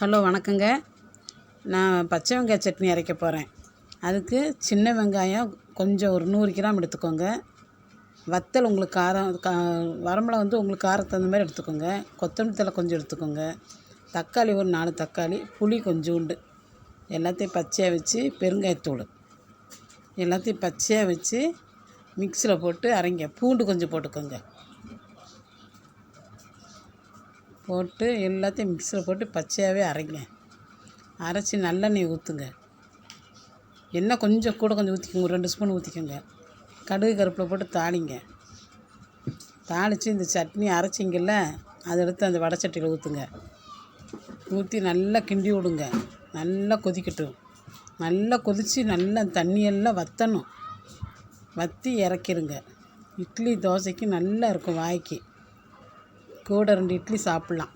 Hello வணக்கங்க. நான் பச்சை வெங்காய சட்னி அரைக்க போகிறேன். அதுக்கு சின்ன வெங்காயம் கொஞ்சம் ஒரு 100 கிராம் எடுத்துக்கோங்க. வத்தல் உங்களுக்கு வரமிளகா உங்களுக்கு காரத்துக்கு தகுந்த மாதிரி எடுத்துக்கோங்க. கொத்தமல்லி தழை கொஞ்சம் எடுத்துக்கோங்க. தக்காளி ஒரு 4 தக்காளி, புளி கொஞ்சோண்டு, எல்லாத்தையும் பச்சையாக வச்சு பெருங்காயத்தூள் எல்லாத்தையும் பச்சையாக வச்சு மிக்ஸியில் போட்டு அரைங்க. பூண்டு கொஞ்சம் போட்டுக்கோங்க. போட்டு எல்லாத்தையும் மிக்ஸியில் போட்டு பச்சையாகவே அரைங்க. அரைச்சி நல்லெண்ணெய் ஊற்றுங்க. எண்ணெய் கொஞ்சம் கொஞ்சம் ஊற்றிக்கோங்க. ஒரு 2 ஸ்பூன் ஊற்றிக்கோங்க. கடுகு கருப்பில் போட்டு தாளிங்க. தாளித்து இந்த சட்னி அரைச்சிங்கல்ல, அதை எடுத்து அந்த வடை சட்டியில் ஊற்றுங்க. ஊற்றி நல்லா கிண்டி விடுங்க. நல்லா கொதிக்கட்டும். நல்லா கொதித்து நல்லா தண்ணியெல்லாம் வற்றணும். வற்றி இறக்கிருங்க. இட்லி தோசைக்கு நல்லா இருக்கும். வாய்க்கு கூட 2 இட்லி சாப்பிட்லாம்.